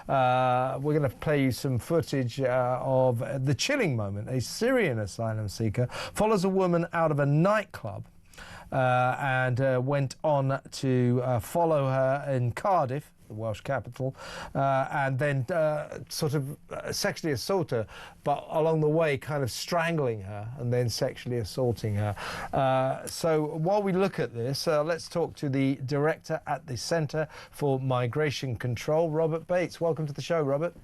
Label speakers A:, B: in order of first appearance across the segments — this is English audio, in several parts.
A: We're going to play you some footage of the chilling moment. A Syrian asylum seeker follows a woman out of a nightclub and went on to follow her in Cardiff, the Welsh capital, and then sort of sexually assault her, but along the way kind of strangling her and then sexually assaulting her. So while we look at this, let's talk to the director at the Centre for Migration Control, Robert Bates. Welcome to the show, Robert.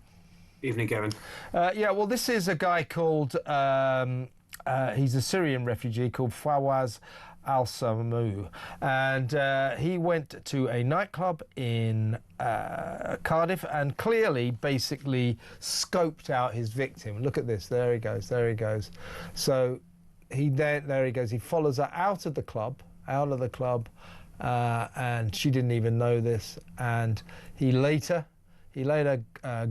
B: Evening, Kevin.
A: Yeah, well, this is a guy called, he's a Syrian refugee called Fawaz Alsamaou, and he went to a nightclub in Cardiff and clearly basically scoped out his victim. Look at this, there he goes, there he goes. So there he goes, he follows her out of the club, and she didn't even know this, and he later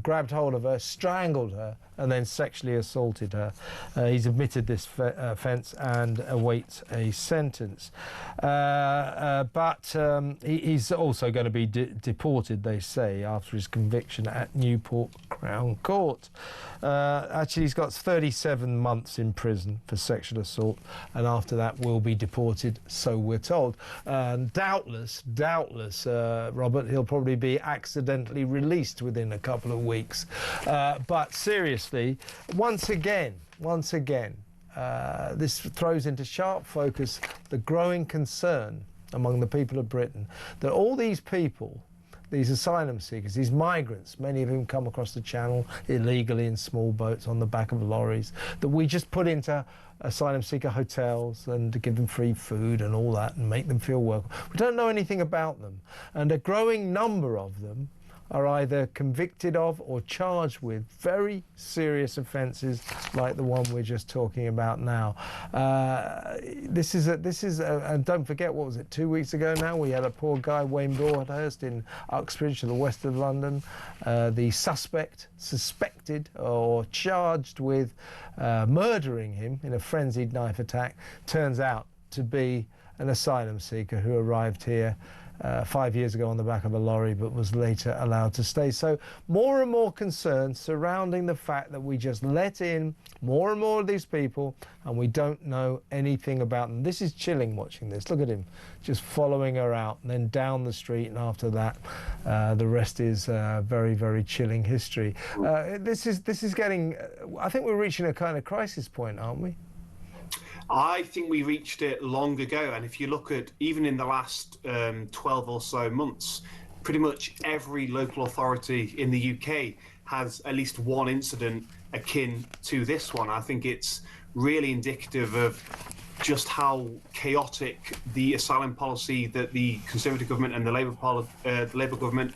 A: grabbed hold of her, strangled her, and then sexually assaulted her. He's admitted this offence and awaits a sentence. But he's also going to be deported, they say, after his conviction at Newport Crown Court. Actually, he's got 37 months in prison for sexual assault, and after that will be deported, so we're told. Doubtless, Robert, he'll probably be accidentally released within a couple of weeks. But seriously, once again, this throws into sharp focus the growing concern among the people of Britain that all these people, these asylum seekers, these migrants, many of whom come across the channel illegally in small boats on the back of lorries, that we just put into asylum seeker hotels and to give them free food and all that and make them feel welcome. We don't know anything about them, and a growing number of them are either convicted of or charged with very serious offences like the one we're just talking about now. This is and don't forget, what was it, 2 weeks ago now, we had a poor guy, Wayne Broadhurst, in Uxbridge to the west of London. The suspected or charged with murdering him in a frenzied knife attack turns out to be an asylum seeker who arrived here 5 years ago on the back of a lorry, but was later allowed to stay. So more and more concerns surrounding the fact that we just let in more and more of these people and we don't know anything about them. This is chilling watching this. Look at him just following her out and then down the street, and after that the rest is very, very chilling history. This is getting, I think we're reaching a kind of crisis point, aren't we?
B: I think we reached it long ago, and if you look at even in the last 12 or so months, pretty much every local authority in the UK has at least one incident akin to this one. I think it's really indicative of just how chaotic the asylum policy that the Conservative government and the Labour government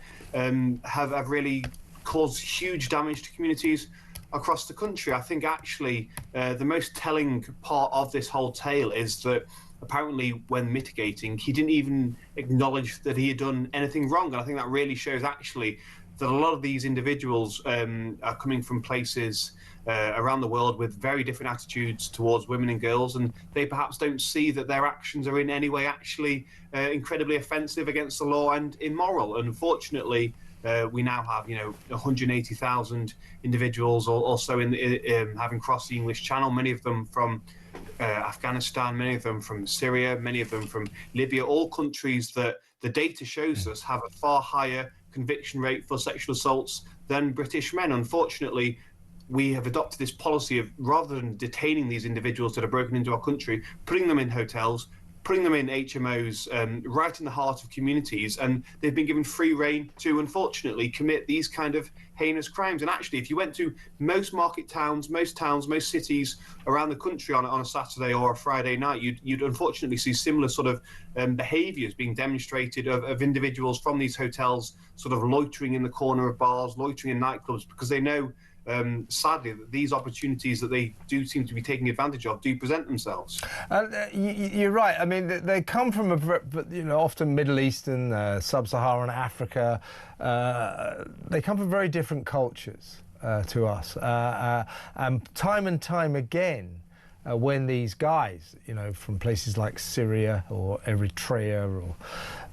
B: have really caused huge damage to communities across the country. I think actually the most telling part of this whole tale is that apparently when mitigating, he didn't even acknowledge that he had done anything wrong. And I think that really shows actually that a lot of these individuals are coming from places around the world with very different attitudes towards women and girls, and they perhaps don't see that their actions are in any way actually incredibly offensive against the law and immoral. And unfortunately, we now have, 180,000 individuals also having crossed the English Channel, many of them from Afghanistan, many of them from Syria, many of them from Libya, all countries that the data shows us have a far higher conviction rate for sexual assaults than British men. Unfortunately, we have adopted this policy of, rather than detaining these individuals that are broken into our country, putting them in hotels, putting them in HMOs, right in the heart of communities, and they've been given free rein to, unfortunately, commit these kind of heinous crimes. And actually, if you went to most market towns, most cities around the country on a Saturday or a Friday night, you'd unfortunately see similar sort of behaviours being demonstrated of individuals from these hotels sort of loitering in the corner of bars, loitering in nightclubs, because they know, sadly, that these opportunities that they do seem to be taking advantage of do present themselves.
A: You're right. I mean, they come from often Middle Eastern, Sub-Saharan Africa. They come from very different cultures to us, and time again, when these guys, you know, from places like Syria or Eritrea or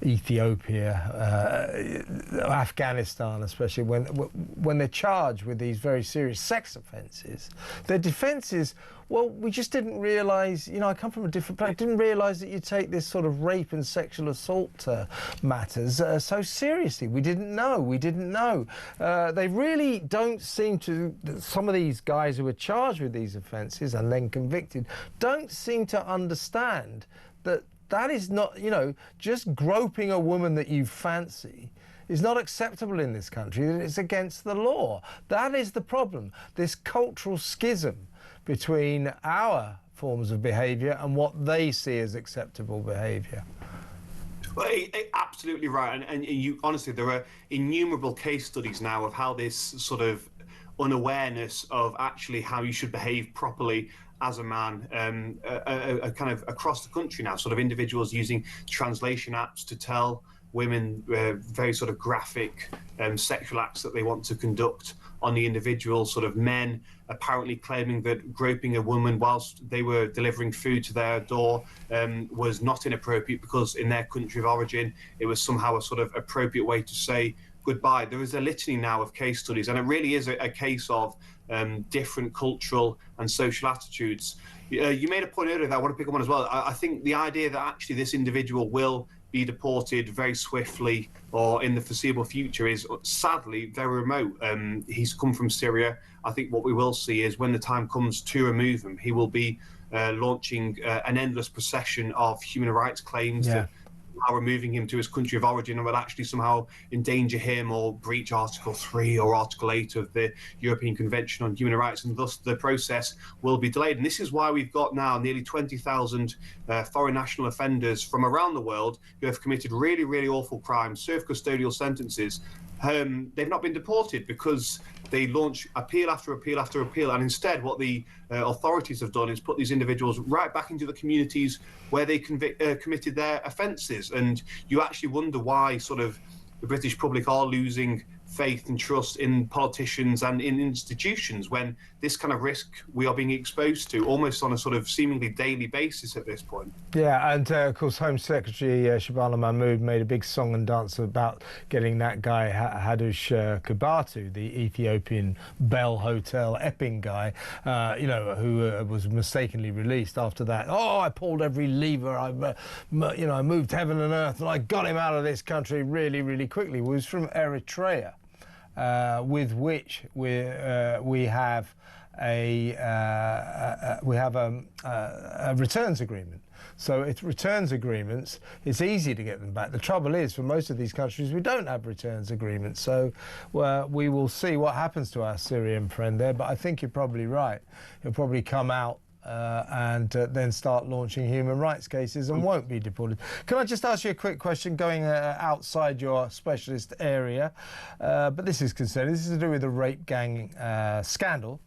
A: Ethiopia, Afghanistan especially, when they're charged with these very serious sex offences, their defence is, well, we just didn't realise, you know, I come from a different place, didn't realise that you take this sort of rape and sexual assault matters so seriously. We didn't know. They really don't seem to, some of these guys who are charged with these offences and then convicted, don't seem to understand that that is not, you know, just groping a woman that you fancy is not acceptable in this country, that it's against the law. That is the problem, this cultural schism between our forms of behaviour and what they see as acceptable behaviour.
B: Well, absolutely right, and you honestly, there are innumerable case studies now of how this sort of unawareness of actually how you should behave properly as a man, kind of across the country now, sort of individuals using translation apps to tell women very sort of graphic sexual acts that they want to conduct on the individual, sort of men apparently claiming that groping a woman whilst they were delivering food to their door was not inappropriate because in their country of origin it was somehow a sort of appropriate way to say goodbye. There is a litany now of case studies, and it really is a case of different cultural and social attitudes. You made a point earlier that I want to pick up on as well. I think the idea that actually this individual will be deported very swiftly or in the foreseeable future is sadly very remote. He's come from Syria. I think what we will see is when the time comes to remove him, he will be launching an endless procession of human rights claims that are removing him to his country of origin and will actually somehow endanger him or breach Article 3 or Article 8 of the European Convention on Human Rights, and thus the process will be delayed. And this is why we've got now nearly 20,000 foreign national offenders from around the world who have committed really, really awful crimes, served custodial sentences. They've not been deported because they launch appeal after appeal after appeal, and instead what the authorities have done is put these individuals right back into the communities where they committed their offences. And you actually wonder why sort of the British public are losing faith and trust in politicians and in institutions when this kind of risk we are being exposed to almost on a sort of seemingly daily basis at this point.
A: Yeah, and of course Home Secretary Shabana Mahmood made a big song and dance about getting that guy Hadush Kubatu, the Ethiopian Bell Hotel Epping guy, you know, who was mistakenly released after that. Oh, I pulled every lever, you know, I moved heaven and earth and I got him out of this country really, really quickly. He was from Eritrea. With which we have a returns agreement. So it's returns agreements. It's easy to get them back. The trouble is, for most of these countries, we don't have returns agreements. So we will see what happens to our Syrian friend there. But I think you're probably right. He'll probably come out and then start launching human rights cases and won't be deported. Can I just ask you a quick question going outside your specialist area? But this is concerning. This is to do with the rape gang scandal.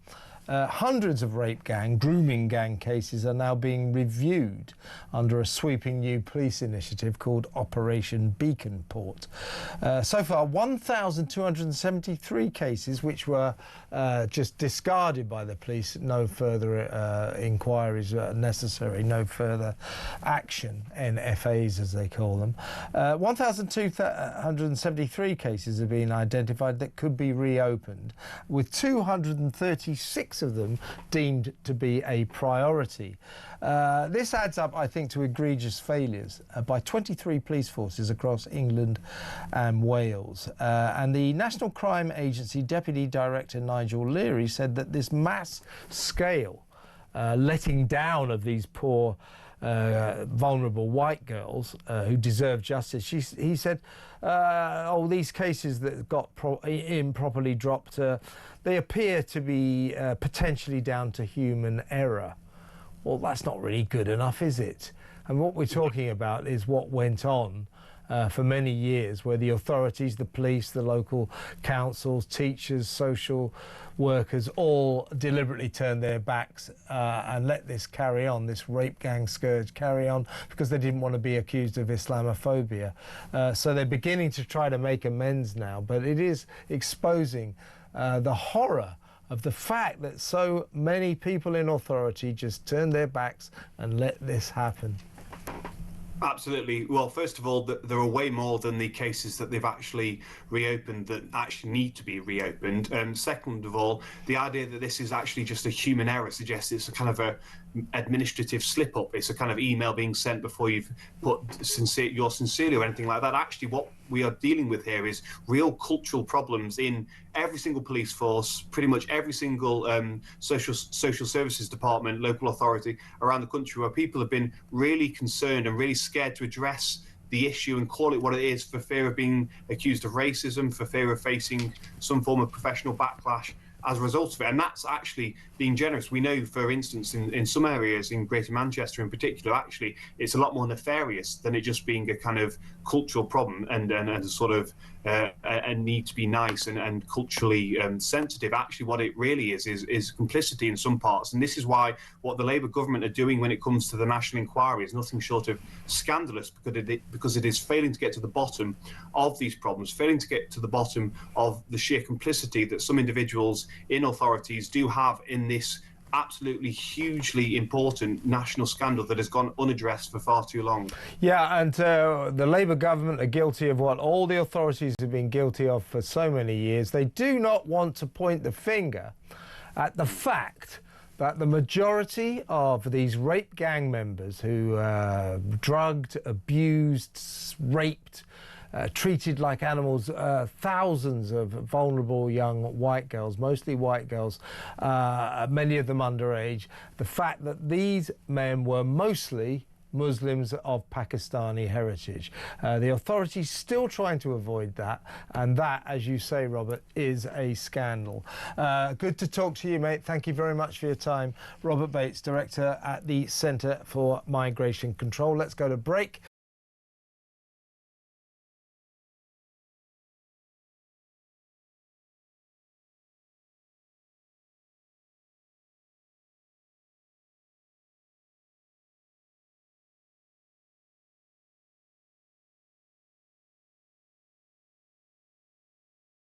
A: Hundreds of rape gang, grooming gang cases are now being reviewed under a sweeping new police initiative called Operation Beacon Port. So far, 1,273 cases which were just discarded by the police. No further inquiries necessary, no further action, NFAs as they call them. 1,273 cases have been identified that could be reopened, with 236 of them deemed to be a priority. This adds up, I think, to egregious failures by 23 police forces across England and Wales. And the National Crime Agency Deputy Director Nigel Leary said that this mass scale letting down of these poor vulnerable white girls who deserve justice. He said, oh, these cases that got improperly dropped, they appear to be potentially down to human error. Well, that's not really good enough, is it? And what we're talking about is what went on for many years, where the authorities, the police, the local councils, teachers, social workers all deliberately turned their backs and let this carry on, this rape gang scourge carry on, because they didn't want to be accused of Islamophobia. So they're beginning to try to make amends now, but it is exposing the horror of the fact that so many people in authority just turned their backs and let this happen?
B: Absolutely. Well, first of all, there are way more than the cases that they've actually reopened that actually need to be reopened. Second of all, the idea that this is actually just a human error suggests it's a kind of a administrative slip-up. It's a kind of email being sent before you've put you're sincerely or anything like that. Actually, what we are dealing with here is real cultural problems in every single police force, pretty much every single social services department, local authority around the country, where people have been really concerned and really scared to address the issue and call it what it is, for fear of being accused of racism, for fear of facing some form of professional backlash as a result of it. And that's actually being generous. We know, for instance, in some areas, in Greater Manchester in particular, actually, it's a lot more nefarious than it just being a kind of cultural problem and a sort of a need to be nice and culturally sensitive. Actually, what it really is complicity in some parts. And this is why what the Labour government are doing when it comes to the national inquiry is nothing short of scandalous, because it is failing to get to the bottom of these problems, failing to get to the bottom of the sheer complicity that some individuals in authorities do have in this absolutely hugely important national scandal that has gone unaddressed for far too long.
A: Yeah, and the Labour government are guilty of what all the authorities have been guilty of for so many years. They do not want to point the finger at the fact that the majority of these rape gang members who drugged, abused, raped, treated like animals, thousands of vulnerable young white girls, mostly white girls, many of them underage. The fact that these men were mostly Muslims of Pakistani heritage. The authorities still trying to avoid that, and that, as you say, Robert, is a scandal. Good to talk to you, mate. Thank you very much for your time. Robert Bates, Director at the Centre for Migration Control. Let's go to break.